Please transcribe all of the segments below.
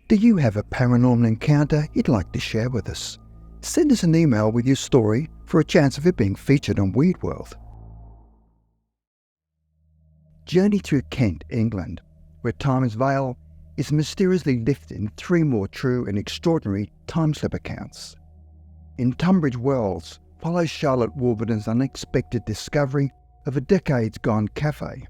Do you have a paranormal encounter you'd like to share with us? Send us an email with your story for a chance of it being featured on Weird World. Journey through Kent, England, where Time's veil is mysteriously lifted in 3 more true and extraordinary TIMESLIP accounts. In Tunbridge Wells, follows Charlotte Warburton's unexpected discovery of a decades-gone café.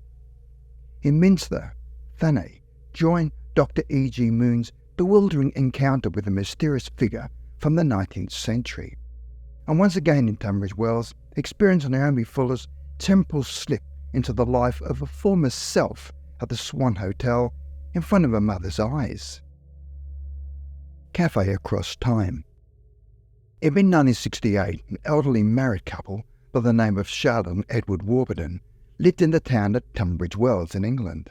In Minster, Thanet, join Doctor E.G. Moon's bewildering encounter with a mysterious figure from the 19th century. And once again in Tunbridge Wells, experience Naomi Fuller's temporal slip into the life of a former self at the Swan Hotel in front of her mother's eyes. Café across time. In mid-1968, an elderly married couple by the name of Charlotte and Edward Warburton lived in the town of Tunbridge Wells in England.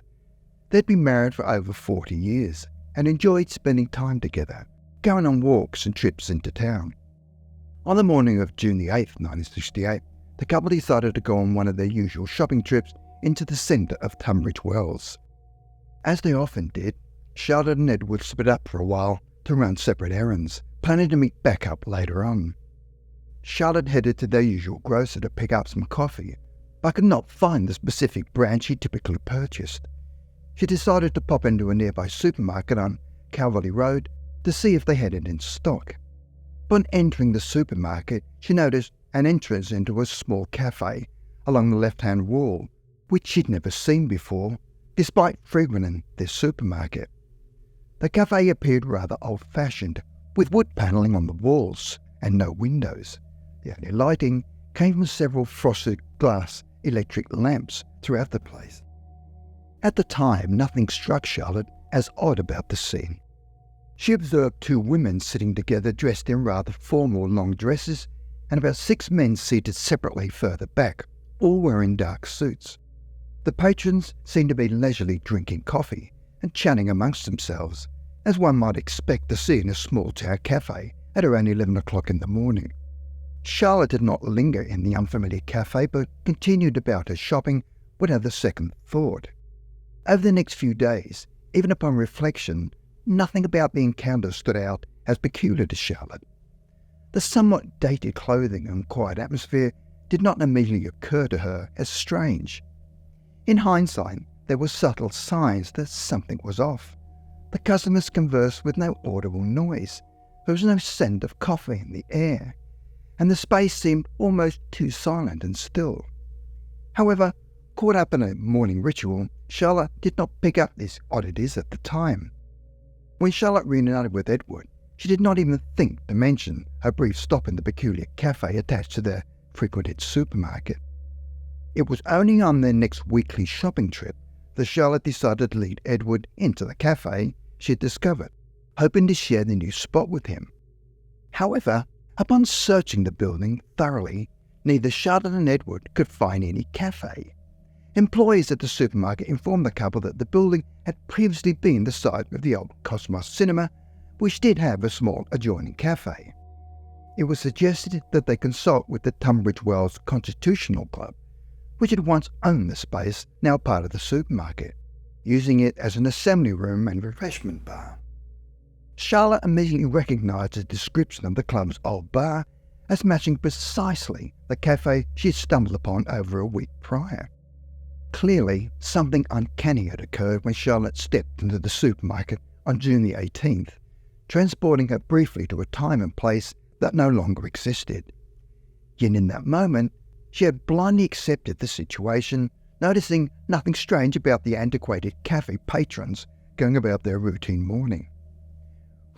They'd been married for over 40 years and enjoyed spending time together, going on walks and trips into town. On the morning of June the 8th, 1968, the couple decided to go on one of their usual shopping trips into the centre of Tunbridge Wells. As they often did, Charlotte and Edward split up for a while to run separate errands, planning to meet back up later on. Charlotte headed to their usual grocer to pick up some coffee, but could not find the specific brand she typically purchased. She decided to pop into a nearby supermarket on Calvary Road to see if they had it in stock. Upon entering the supermarket, she noticed an entrance into a small cafe along the left-hand wall, which she'd never seen before, despite frequenting this supermarket. The cafe appeared rather old-fashioned, with wood panelling on the walls and no windows. The only lighting came from several frosted glass electric lamps throughout the place. At the time, nothing struck Charlotte as odd about the scene. She observed 2 women sitting together dressed in rather formal long dresses and about 6 men seated separately further back, all wearing dark suits. The patrons seemed to be leisurely drinking coffee and chatting amongst themselves, as one might expect to see in a small town cafe at around 11 o'clock in the morning. Charlotte did not linger in the unfamiliar cafe but continued about her shopping without a second thought. Over the next few days, even upon reflection, nothing about the encounter stood out as peculiar to Charlotte. The somewhat dated clothing and quiet atmosphere did not immediately occur to her as strange. In hindsight, there were subtle signs that something was off. The customers conversed with no audible noise. There was no scent of coffee in the air, and the space seemed almost too silent and still. However, caught up in a morning ritual, Charlotte did not pick up these oddities at the time. When Charlotte reunited with Edward, she did not even think to mention her brief stop in the peculiar cafe attached to their frequented supermarket. It was only on their next weekly shopping trip that Charlotte decided to lead Edward into the cafe she had discovered, hoping to share the new spot with him. However, upon searching the building thoroughly, neither Charlotte and Edward could find any cafe. Employees at the supermarket informed the couple that the building had previously been the site of the old Cosmos Cinema, which did have a small adjoining cafe. It was suggested that they consult with the Tunbridge Wells Constitutional Club, which had once owned the space, now part of the supermarket, using it as an assembly room and refreshment bar. Charlotte immediately recognised the description of the club's old bar as matching precisely the cafe she had stumbled upon over a week prior. Clearly, something uncanny had occurred when Charlotte stepped into the supermarket on June the 18th, transporting her briefly to a time and place that no longer existed. Yet in that moment, she had blindly accepted the situation, noticing nothing strange about the antiquated cafe patrons going about their routine morning.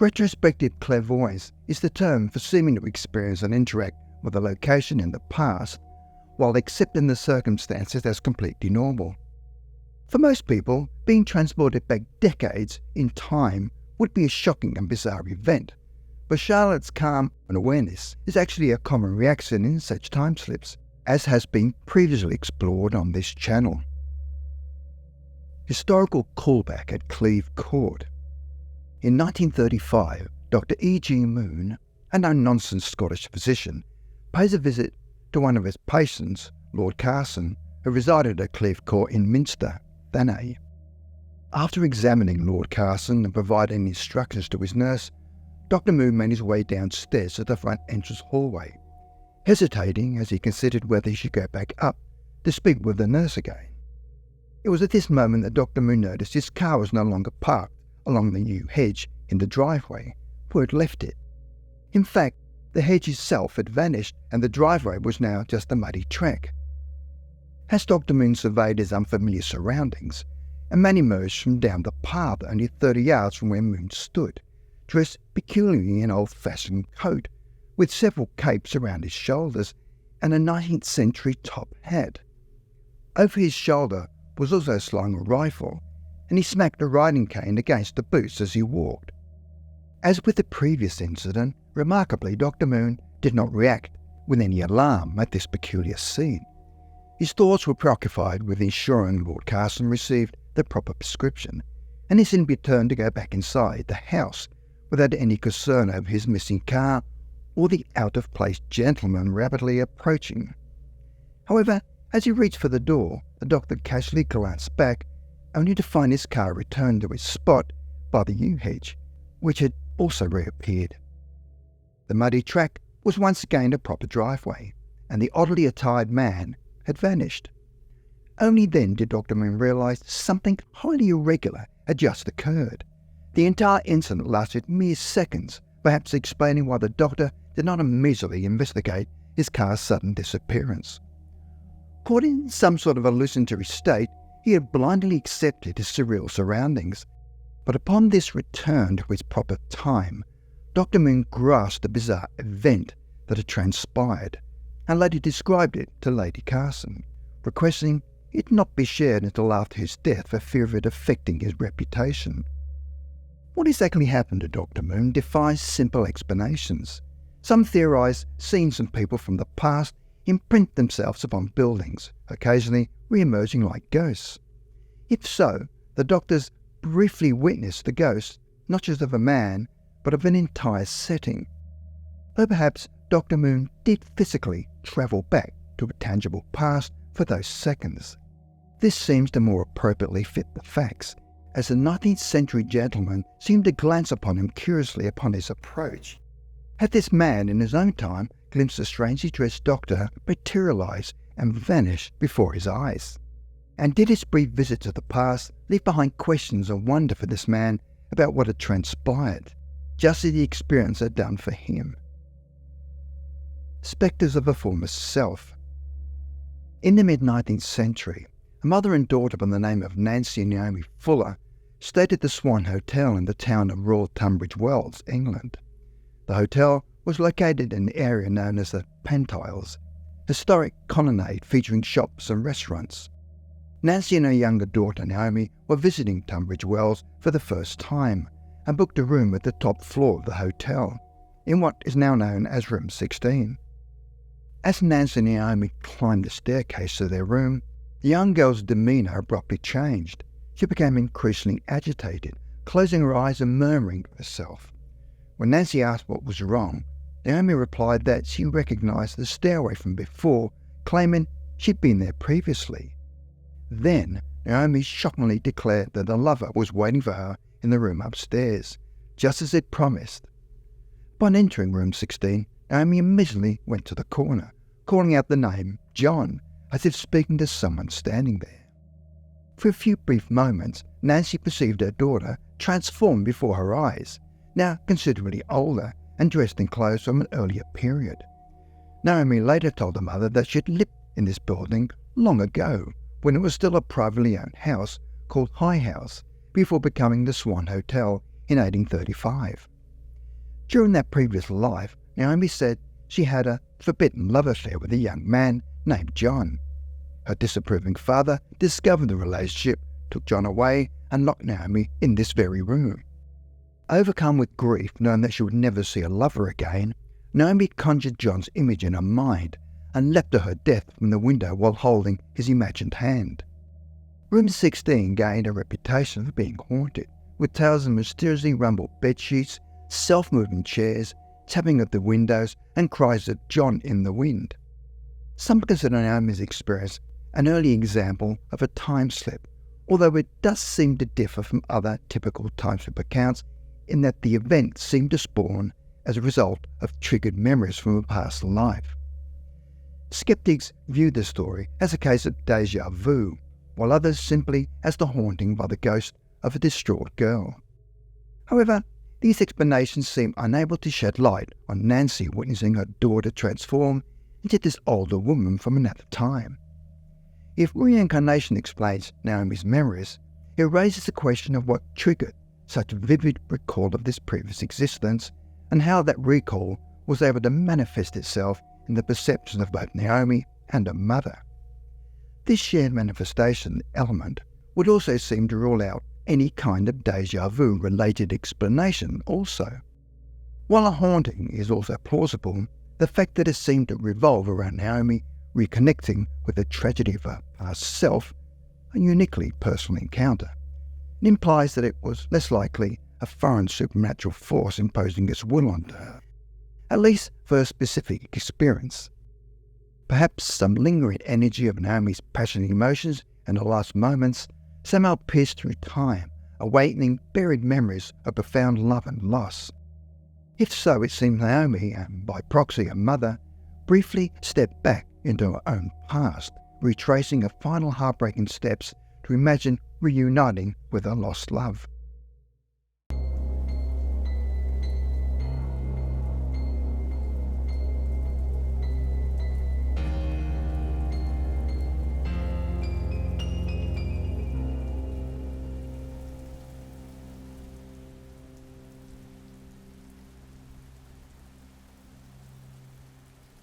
Retrospective clairvoyance is the term for seeming to experience and interact with a location in the past while accepting the circumstances as completely normal. For most people, being transported back decades in time would be a shocking and bizarre event, but Charlotte's calm and awareness is actually a common reaction in such time slips, as has been previously explored on this channel. Historical callback at Cleve Court. In 1935, Doctor E.G. Moon, a no-nonsense Scottish physician, pays a visit to one of his patients, Lord Carson, who resided at Cleve Court in Minster, Thanet. After examining Lord Carson and providing instructions to his nurse, Dr. Moon made his way downstairs to the front entrance hallway, hesitating as he considered whether he should go back up to speak with the nurse again. It was at this moment that Dr. Moon noticed his car was no longer parked along the new hedge in the driveway where it left it. In fact, the hedge itself had vanished and the driveway was now just a muddy track. As Dr. Moon surveyed his unfamiliar surroundings, a man emerged from down the path only 30 yards from where Moon stood, dressed peculiarly in an old-fashioned coat, with several capes around his shoulders and a 19th century top hat. Over his shoulder was also slung a rifle, and he smacked a riding cane against the boots as he walked. As with the previous incident, remarkably, Dr. Moon did not react with any alarm at this peculiar scene. His thoughts were preoccupied with ensuring Lord Carson received the proper prescription, and he soon returned to go back inside the house without any concern over his missing car or the out-of-place gentleman rapidly approaching. However, as he reached for the door, the doctor casually glanced back, only to find his car returned to its spot by the yew hedge, which had also reappeared. The muddy track was once again a proper driveway, and the oddly attired man had vanished. Only then did Dr. Moon realise something highly irregular had just occurred. The entire incident lasted mere seconds, perhaps explaining why the doctor did not immediately investigate his car's sudden disappearance. Caught in some sort of hallucinatory state, he had blindly accepted his surreal surroundings. But upon this return to his proper time, Dr. Moon grasped the bizarre event that had transpired, and later described it to Lady Carson, requesting it not be shared until after his death for fear of it affecting his reputation. What exactly happened to Dr. Moon defies simple explanations. Some theorise scenes and people from the past imprint themselves upon buildings, occasionally re-emerging like ghosts. If so, the doctors briefly witnessed the ghost not just of a man, but of an entire setting. Though perhaps Dr. Moon did physically travel back to a tangible past for those seconds. This seems to more appropriately fit the facts, as the 19th century gentleman seemed to glance upon him curiously upon his approach. Had this man in his own time glimpsed the strangely dressed doctor materialise and vanish before his eyes? And did his brief visit to the past leave behind questions of wonder for this man about what had transpired, just as the experience had done for him? Specters of a former self. In the mid-19th century, a mother and daughter by the name of Nancy and Naomi Fuller stayed at the Swan Hotel in the town of Royal Tunbridge Wells, England. The hotel was located in the area known as the Pantiles, historic colonnade featuring shops and restaurants. Nancy and her younger daughter Naomi were visiting Tunbridge Wells for the first time and booked a room at the top floor of the hotel, in what is now known as Room 16. As Nancy and Naomi climbed the staircase to their room, the young girl's demeanour abruptly changed. She became increasingly agitated, closing her eyes and murmuring to herself. When Nancy asked what was wrong, Naomi replied that she recognised the stairway from before, claiming she'd been there previously. Then, Naomi shockingly declared that the lover was waiting for her in the room upstairs, just as he'd promised. Upon entering room 16, Naomi immediately went to the corner, calling out the name John, as if speaking to someone standing there. For a few brief moments, Nancy perceived her daughter transformed before her eyes, now considerably older and dressed in clothes from an earlier period. Naomi later told her mother that she had lived in this building long ago, when it was still a privately owned house called High House, before becoming the Swan Hotel in 1835. During that previous life, Naomi said she had a forbidden love affair with a young man named John. Her disapproving father discovered the relationship, took John away, and locked Naomi in this very room. Overcome with grief, knowing that she would never see a lover again, Naomi conjured John's image in her mind and leapt to her death from the window while holding his imagined hand. Room 16 gained a reputation for being haunted, with tales of mysteriously rumbled bedsheets, self-moving chairs, tapping at the windows, and cries of John in the wind. Some consider Naomi's experience an early example of a time slip, although it does seem to differ from other typical TIMESLIP accounts in that the event seemed to spawn as a result of triggered memories from a past life. Skeptics view the story as a case of déjà vu, while others simply as the haunting by the ghost of a distraught girl. However, these explanations seem unable to shed light on Nancy witnessing her daughter transform into this older woman from another time. If reincarnation explains Naomi's memories, it raises the question of what triggered such vivid recall of this previous existence, and how that recall was able to manifest itself in the perceptions of both Naomi and her mother. This shared manifestation element would also seem to rule out any kind of déjà vu related explanation also. While a haunting is also plausible, the fact that it seemed to revolve around Naomi reconnecting with the tragedy of her past self, a uniquely personal encounter, it implies that it was less likely a foreign supernatural force imposing its will onto her, at least for a specific experience. Perhaps some lingering energy of Naomi's passionate emotions in her last moments somehow pierced through time, awakening buried memories of profound love and loss. If so, it seems Naomi, and by proxy her mother, briefly stepped back into her own past, retracing her final heartbreaking steps to imagine reuniting with her lost love.